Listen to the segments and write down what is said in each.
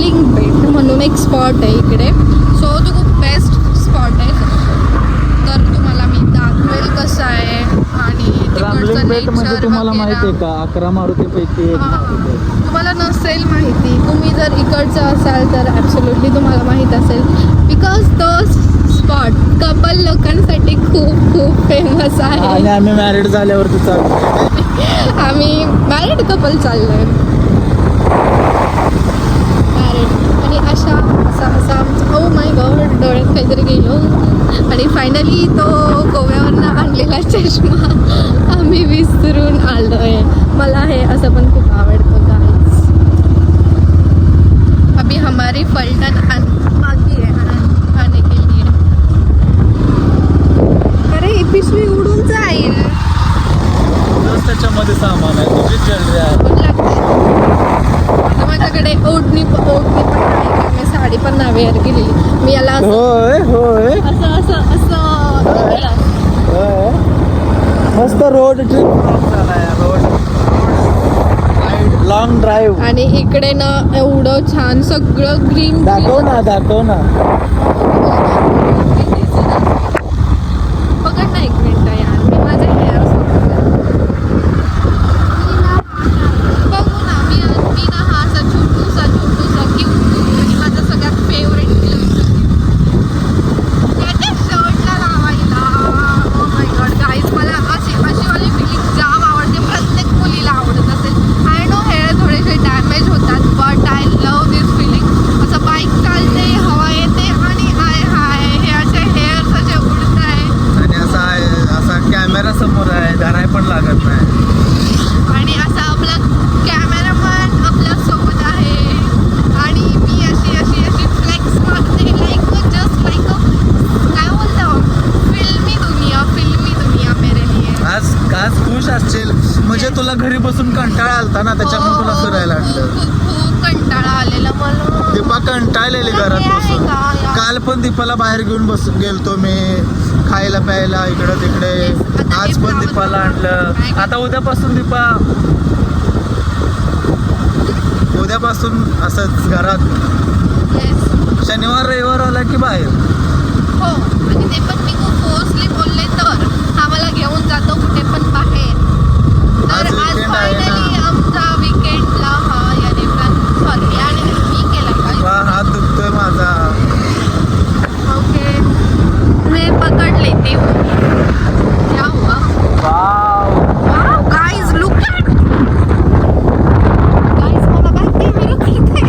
रामलिंग बेट म्हणून एक स्पॉट आहे इकडे. सो तो खूप बेस्ट स्पॉट आहे. तर तुम्हाला मी दाखवेल कसं आहे आणि रामलिंग बेट म्हणजे तुम्हाला माहिती आहे का 11 मारुतीपैकी एक मारुती आहे. तुम्हाला नसेल माहिती, तुम्ही जर इकडचं असाल तर ॲब्सोल्युटली तुम्हाला माहीत असेल. बिकॉज तो स्पॉट कपल लोकांसाठी खूप खूप फेमस आहे. आणि आम्ही मॅरिड झाल्यावरती चालतो. आम्ही मॅरिड कपल चाललोय. मॅरिड आणि असा आमचं ओ माय गॉड डोळ्यात काहीतरी गेलो. आणि फायनली तो गोव्यावरनं आणलेला चष्मा आम्ही विसरून आलोय. मला हे असं पण खूप आवडतं गाईज. अभी हमारी पलटन बाकी है आने के लिए. अरे ही पिशवी उडून जाईल. त्याच्यामध्ये सामान आहे, तुझी ज्वेलरी आहे. आता माझ्याकडे ओढणी पण नाही. मी साडी पण नाही वेअर केलेली. मी याला होय होय असं असं असं होय. मस्त रोड ट्रिप झाला, रोड लॉंग ड्राईव्ह. आणि इकडे ना एवढं छान सगळं ग्रीन. दाखव ना बघा ना एक मिनिट यार, मी माझे हेअर बघू ना. मी ना हा असा छोटूसा क्यूट आणि माझा सगळ्यात फेवरेट त्याच्या शर्टला लावायला. ओ माय गॉड गाईज, मला अशीवाली फिलिंग जाम आवडते. प्रत्येक मुलीला आवडत असेल. आय नो हेअर थोडेसे डॅमेज होतात but I love this feeling. असं बाईक चालते, हवा येते आणि हाय हे असे हेअर्स असे उडत आहे. आणि असा कॅमेरा समोर आहे, धराय पण लागत नाही. आणि असा आपला कॅमेरामॅन आपल्या सोबत आहे आणि मी अशी फ्लेक्स मारते जस्ट लाईक काय बोलतो फिल्मी दुनिया मेरे लिए. आज खुश असशील म्हणजे तुला घरी बसून कंटाळा आलता ना, त्याच्यामुळे तुला फिरायला आणलं. खूप कंटाळा आलेला मला. दीपा कंटाळलेली घरात बसून. काल पण दीपाला बाहेर घेऊन बसून गेलतो मी खायला प्यायला इकडं तिकडे. आज पण दीपाला आणलं. आता उद्यापासून असंच घरात. शनिवार रविवार आला की बाहेर. हो आणि ते पण मी खूप फोर्सली बोलले तर हा मला घेऊन जातो कुठे पण बाहेर. तर आज weekend आहे ना. फायनली आमचा विकेंडला हा याने प्लॅन सॉरी आणि मी केला का हात दुखतोय माझा. ओके मैं पकड़ लेती हूँ. क्या हुआ? Wow guys look eight guys मला बैक कैमरा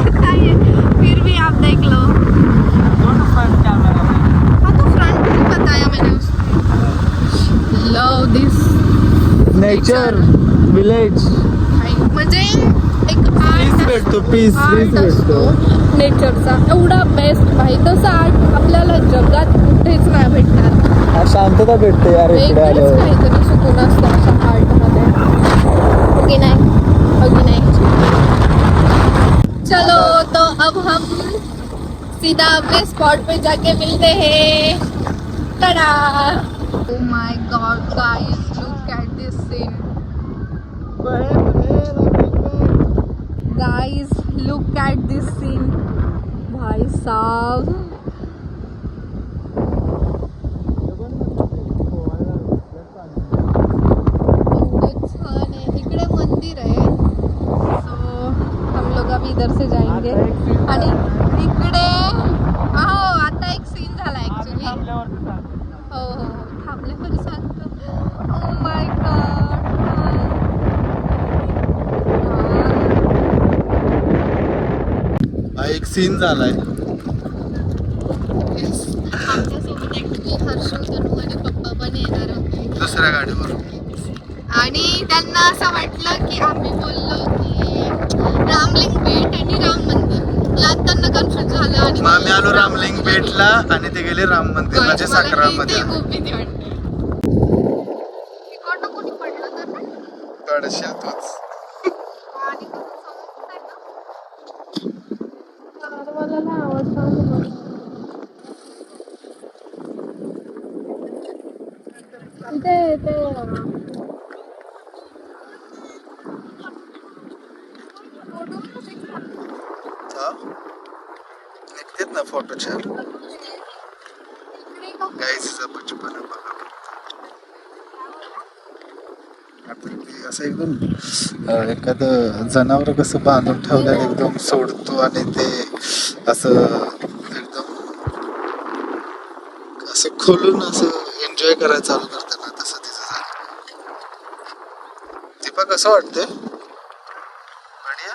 करता है फिर भी आप देख लो. हाँ तो फ्रंट भी बताया मैंने उसको. लव दिस नेचर विलेज. म्हणजे एक आर्ट भेटतो पीस असतो नेचरचा. एवढा बेस्ट भाई तसा आर्ट आपल्याला जगात कुठेच नाही भेटणार. शांतता भेटते यार इकडे वेगळंच आल्यावर. काहीतरी सुकून असतं अशा आर्टमध्ये. ओके नाही चलो तो अब हम सीधा अपने स्पॉट पे जाके मिलते हैं. Tata. Oh my god guys look at this scene. Guys look at this scene. भाई साहब छान आहे. इकडे मंदिर आहे. सो हम लोग अभी इधर से जाएंगे. आणि इकडे हो आता एक सीन झाला ऍक्च्युली. हो थांबल्यावर सांगतो. ओ माय गॉड हा एक सीन झालाय. आमच्यासोबत ऍक्च्युली हर्षू तनू आणि पप्पा पण येणार होते दुसऱ्या गाडीवर. आणि त्यांना असं वाटलं की आम्ही बोललो की रामलिंग बेट आणि राम मंदिर यात त्यांना कन्फ्युज झालं. आणि मग आम्ही आलो रामलिंग बेटला आणि ते गेले राम मंदिरला जे साखरामध्ये आहे. खूप भीती वाटते. इकडनं कोणी पडलं तर नाही? पडशील तूच. आणि कसं समजतंय ना? मला नाही आवडतं. ते हा? माझा फोटो छान. गाईचा बचपन बघा. असं एकदम एखादं जनावर कसं बांधून ठेवल्याने एकदम सोडतो आणि ते असं एकदम असं खोलून असं एन्जॉय करायला चालू करते ना, तसं तिचं झालं. दीपा कसं वाटतंय? बढिया.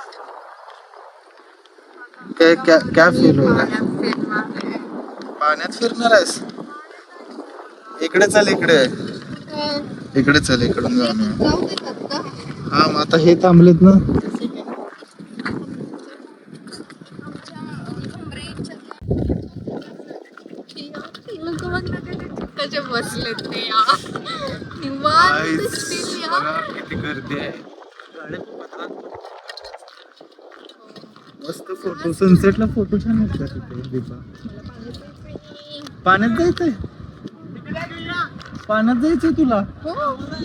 काय क्या क्या फील हो रहा है? पाण्यात फिरणार आहेस? इकडे चल, इकडे इकडे चल, इकडून जाऊन. हा मग आता हे थांबलेत ना. कसे बसलेत ते किती गर्दी आहे. मस्त फोटो, सनसेटला फोटो छान येतात तिथे. दीपा पाण्यात जायचंय? पाण्यात जायचंय तुला?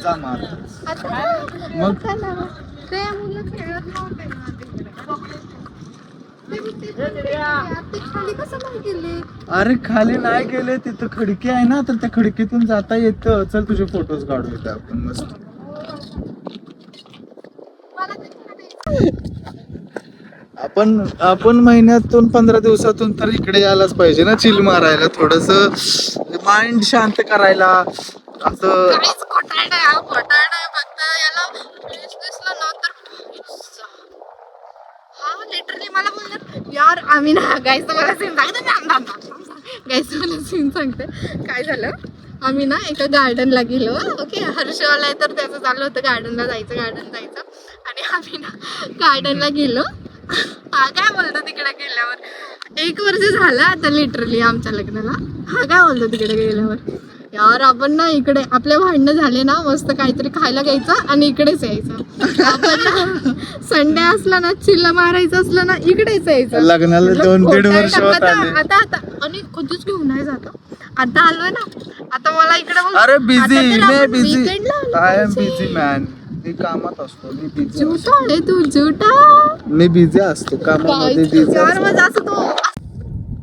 जा मार. मग ते मुलं खेळत नव्हते ना ते खाली कसं नाही गेले? अरे खाली नाही गेले, तिथं खिडकी आहे ना, तर त्या खिडकीतून जाता येतं. चल तुझे फोटोज काढू इथे आपण मस्त. आपण महिन्यातून 15 दिवसातून तर इकडे यायलाच पाहिजे ना, चिल मारायला, थोडस माइंड शांत करायला. असं खोटारडा आहे फक्त याला बीच दिसलं ना तर हा लिटरली मला बोलणार यार आम्ही ना गाईस मला सीन सांगते. गाईस मला सीन सांगते काय झालं. आम्ही ना एका गार्डनला गेलो. ओके, हर्षवाला आहे तर त्याचं चाललं होतं गार्डनला जायचं आणि आम्ही ना गार्डनला गेलो. हा काय बोलतो तिकडे गेल्यावर 1 वर्ष झालं आता लिटरली आमच्या लग्नाला. हा काय बोलतो तिकडे गेल्यावर यार आपण ना इकडे आपले भांडणं झाले ना मस्त काहीतरी खायला घ्यायचं आणि इकडेच यायचं. आपण संडे असला ना चिल्ला मारायचं असलं ना इकडेच यायचं. लग्नाला 2-1.5 वर्ष होत आले. आता आणि कधीच घेऊन नाही जात. आता आलोय ना आता मला इकडे अरे busy I am busy man. मी कामात असतो. मी बिझी झुटा आहे तू झुटा. मी बिझी असतो कामामध्ये. बिझी यार मजा असं तू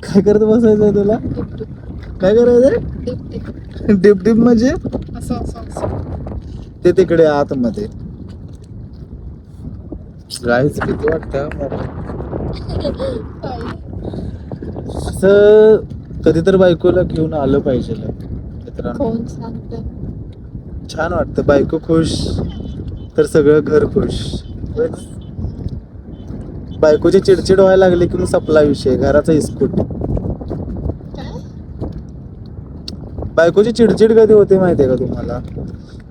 काय करत बसायचं तुला? काय करायचं? डिप डिप म्हणजे ते तिकडे आतमध्ये. गाईच किती वाटतं असं कधी तर बायकोला घेऊन आलं पाहिजे मित्रांनो. छान वाटतं. बायको खुश तर सगळं घर खुश. बायकोची चिडचिड व्हायला लागली की मग सपला विषय, घराचा इस्कूट. बायकोची चिडचिड कधी होते माहितीये का तुम्हाला?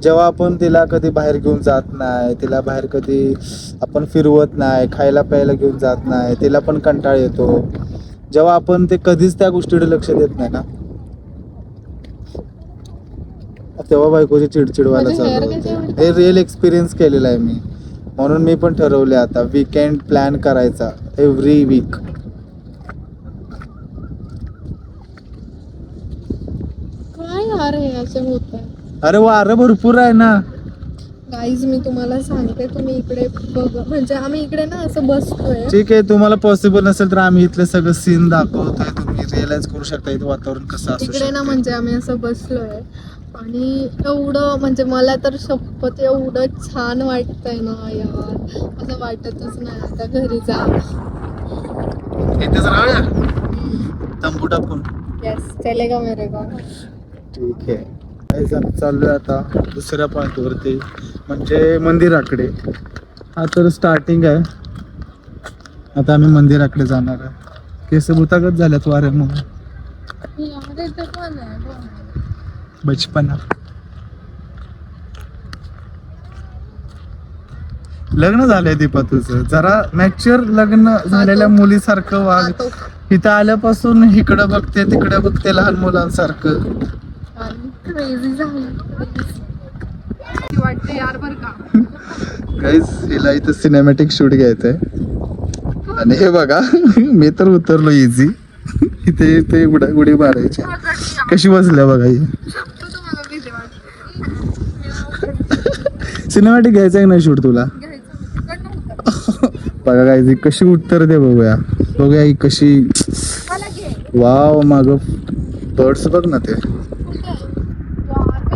जेव्हा आपण तिला कधी बाहेर घेऊन जात नाही, तिला बाहेर कधी आपण फिरवत नाही, खायला प्यायला घेऊन जात नाही, तिला पण कंटाळ येतो. जेव्हा आपण ते कधीच त्या गोष्टीकडे लक्ष देत नाही ना, तेव्हा बायकोची चिडचिड व्हायला चालू होते. हे रिअल एक्सपिरियन्स केलेला आहे मी. म्हणून मी पण ठरवले आता वीकेंड प्लॅन करायचा एव्हरी वीक. असं होत. अरे वारं भरपूर आहे ना. गाईज मी तुम्हाला सांगते तुम्ही इकडे बघ म्हणजे आम्ही इकडे ना असं बसतोय. ठीक आहे, तुम्हाला पॉसिबल नसेल तर आम्ही इथले सगळं सीन दाखवतोय. तुम्ही रिअलाइज करू शकता इथे वातावरण कसं असू इकडे ना शकतं. म्हणजे आम्ही असं बसलोय आणि एवढं म्हणजे मला तर शपथ एवढं छान वाटतंय ना यार. असं वाटतच नाही आता घरी जा. इथेच राहूया तंबू टाकून. येस चलेगा मेरे को. ठीक आहे, चाललोय आता दुसऱ्या पॉइंट वरती म्हणजे मंदिराकडे. हा तर स्टार्टिंग आहे. आता आम्ही मंदिराकडे जाणार आहे. केस भूतागत झाल्यात वाऱ्यामुळे. बचपना. लग्न झालंय दीपा तुझं. जरा मॅच्युअर लग्न झालेल्या मुलीसारखं वाग. इथं आल्यापासून इकडं बघते तिकडे बघते लहान मुलांसारखं. क्रेझी झाली वाटते यार बर का. गाईस हिला इथं सिनेमॅटिक शूट घ्यायचंय आणि हे बघा मी तर उतरलो इझी. इथे इथे उडी मारायची. कशी बसल्या बघा ही. सिनेमॅटिक घ्यायचंय नाही शूट तुला? बघा गाईस कशी उत्तर दे. बघूया ही कशी. वाव माग बर्ड्स बघ ना ते. मी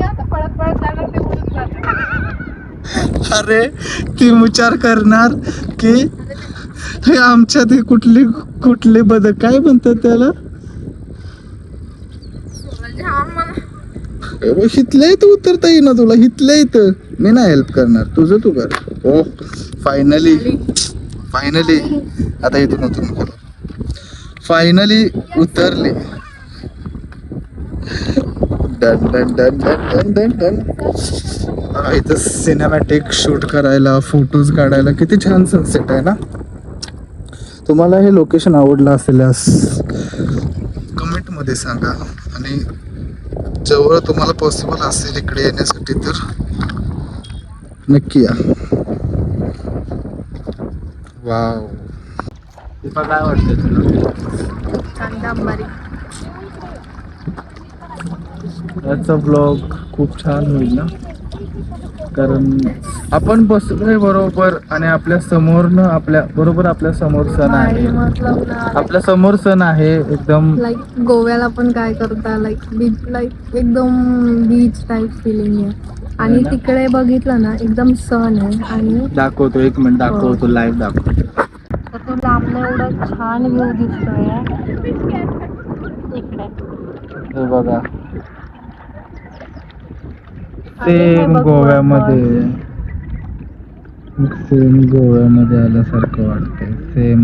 आता पळत पळत जाणार ते उडून जाते. अरे ती विचार करणार की हे आमच्या ते कुठले बदक काय म्हणतात त्याला. म्हणजे हा मला हिथल्या इथं उतरता येईना तुला. हिथल्या इथं मी नाही हेल्प करणार, तुझं तू कर. हो फायनली आता इथून उतरून कर. फायनली उतरले. Done done done done done done done. इथं सिनेमॅटिक शूट करायला, फोटोज काढायला किती छान सनसेट आहे ना. तुम्हाला हे लोकेशन आवडलं असेलस कमेंट मध्ये सांगा, आणि जवळ तुम्हाला पॉसिबल असेल इकडे येण्यासाठी तर नक्की या. वाव दीपा काय वाटतं तुला? कांदा अंबारी. याचा ब्लॉग खूप छान होईल ना, कारण आपण बसलोय बरोबर आणि आपल्या समोरनं आपल्या समोर सण आहे. मतलब ना आपल्या समोर सण आहे एकदम. लाईक गोव्याला पण काय करता लाईक एकदम बीच टाईप फिलिंग आहे. आणि ना? तिकडे बघितलं ना एकदम सण आहे. आणि दाखवतो, एक मिनिट दाखवतो, लाईव्ह दाखवतो. तर तो लांबनं एवढा छान व्ह्यू दिसतोय इकडे. हे बघा आणि हे सेम बघ गोव्यामध्ये आल्यासारखं वाटतंय. सेम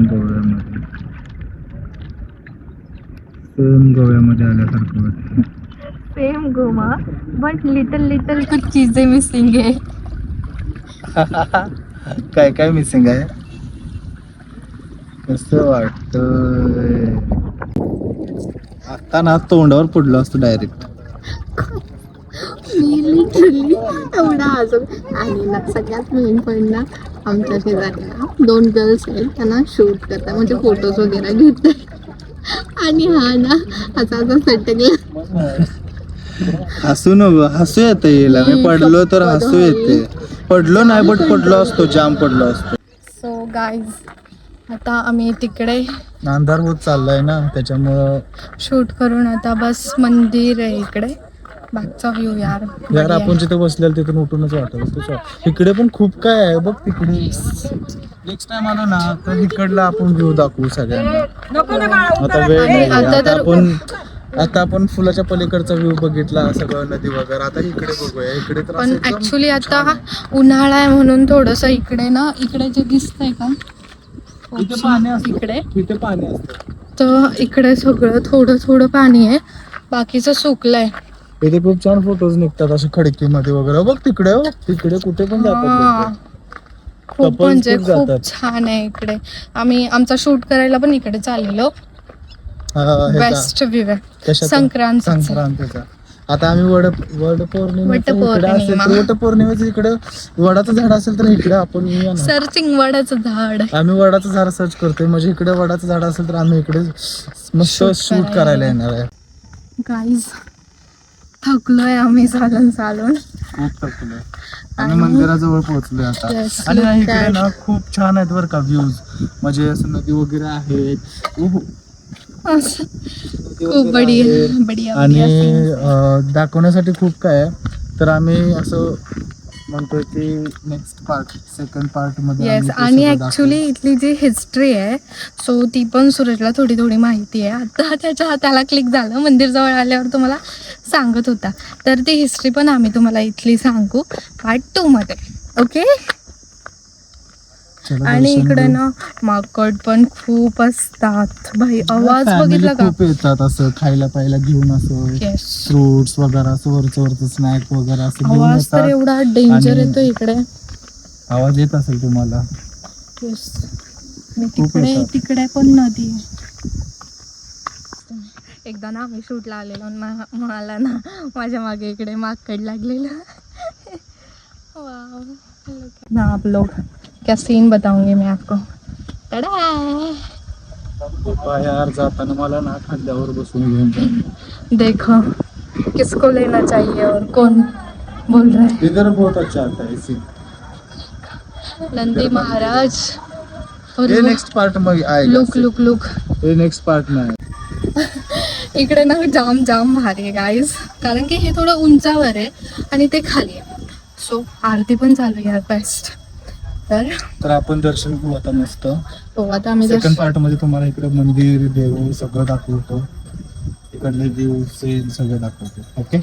गोव्यामध्ये आल्यासारखं वाटतंय. सेम गोवा बट लिटल कुछ चीजें मिसिंग है. काय काय मिसिंग आहे? कसं वाटतंय आता ना तोंडावर पडलो असतो डायरेक्ट. मी लिटरली एवढा हसू. आणि ना सगळ्यात मेन पॉईंट ना आमच्या शेजारी ना 2 गर्ल्स आहेत, त्यांना शूट करतात म्हणजे फोटोज वगैरे घेतात. आणि हा ना असा सटकला. हसू नको, हसू येतं येईल. मी पडलो तर हसू येते. पडलो नाही बट पडलो असतो, जाम पडलो असतो. सो गाईज आता आम्ही तिकडे अंधार होत चाललाय ना, त्याच्यामुळं शूट करून आता बस मंदिर आहे इकडे. बागचा व्ह्यू यार यार आपण जिथे बसलेलं तिथून उठूनच वाटत. इकडे पण खूप काय आहे बघ तिकडे. नेक्स्ट टाइम आलो ना तर इकडला आपण व्ह्यू दाखवू सगळ्यांना. आता वेळ नाही. आता आपण फुलाच्या पलीकडचा व्ह्यू बघितला, सगळं नदी वगैरे. आता इकडे बघूया. इकडे तर पण ऍक्च्युली आता उन्हाळा आहे म्हणून थोडस इकडे ना, इकडे जे दिसतंय का इकडे, इथे पाणी असतं. तर इकडे सगळं थोडं पाणी आहे, बाकीचं सुकलंय. इथे खूप छान फोटोज निघतात असे खडकीमध्ये वगैरे. बघ तिकडे कुठे पण जातात. खूप म्हणजे खूप छान आहे इकडे. आम्ही आमचा शूट करायला पण इकडे चाललेलो. बेस्ट व्ह्यू आहे संक्रांतीचा. आता आम्ही वटपौर्णिमेचं इकडे वडाचं झाड असेल तर इकडे आपण सर्चिंग वडाचं झाड. आम्ही वडाचं झाड सर्च करतोय, म्हणजे इकडे वडाचं झाड असेल तर आम्ही इकडे मस्त शूट करायला येणार आहे. गाईज थकलोय आम्ही चालून. खूप थकलोय. आम्ही मंदिराजवळ पोहोचलोय आता. आणि इकडे ना खूप छान आहेत बरं का व्ह्यूज. म्हणजे असं नदी वगैरे आहे. खूप बढिया. आणि दाखवण्यासाठी खूप काय आहे. तर आम्ही असं म्हणतोय की सेकंड पार्ट मध्ये येस. आणि ऍक्च्युली इथली जी हिस्ट्री आहे सो ती पण सूरजला थोडी माहिती आहे. आता त्याच्या हाताला क्लिक झालं, मंदिर जवळ आल्यावर तुम्हाला सांगत होता. तर ती हिस्ट्री पण आम्ही तुम्हाला इथली सांगू पार्ट 2 मध्ये. ओके. आणि इकडे ना माकड पण खूप असतात भाई. आवाज बघितला का? खूप येतात असं खायला प्यायला घेऊन, असं फ्रुट्स वगैरे, असं वरचं स्नॅक वगैरे असं घेऊन आवाज तर येतात. एवढा डेंजर येतो इकडे. आवाज येत असेल तुम्हाला. तिकडे पण नदी आहे. एकदा ना आम्ही शूटला आलेलो, मला ना माझ्या मागे इकडे माकड लागलेलं. ना आप लोग क्या सीन बताऊंगी मैं आपको. यार जाताना मला ना खांद्यावर बसून घेऊन जा. देखो किसको लेना चाहिए और कौन बोल रहा है. इधर बहुत अच्छा आता है सीन. नंदी महाराज. और ये नेक्स्ट पार्ट में आएगा. लुक ये नेक्स्ट पार्ट में आएगा. इकडे ना जाम जाम भारी आहे गाईज, कारण की हे थोडं उंचावर आहे आणि ते खाली आहे. सो आरती पण चालू आहे यार बेस्ट. तर आपण दर्शन घेऊ आता मस्त. हो आता आम्ही सेकंड पार्ट मध्ये तुम्हाला इकडे मंदिर देव सगळं दाखवतो, इकडले व्ह्यू सीन सगळं दाखवतो. ओके.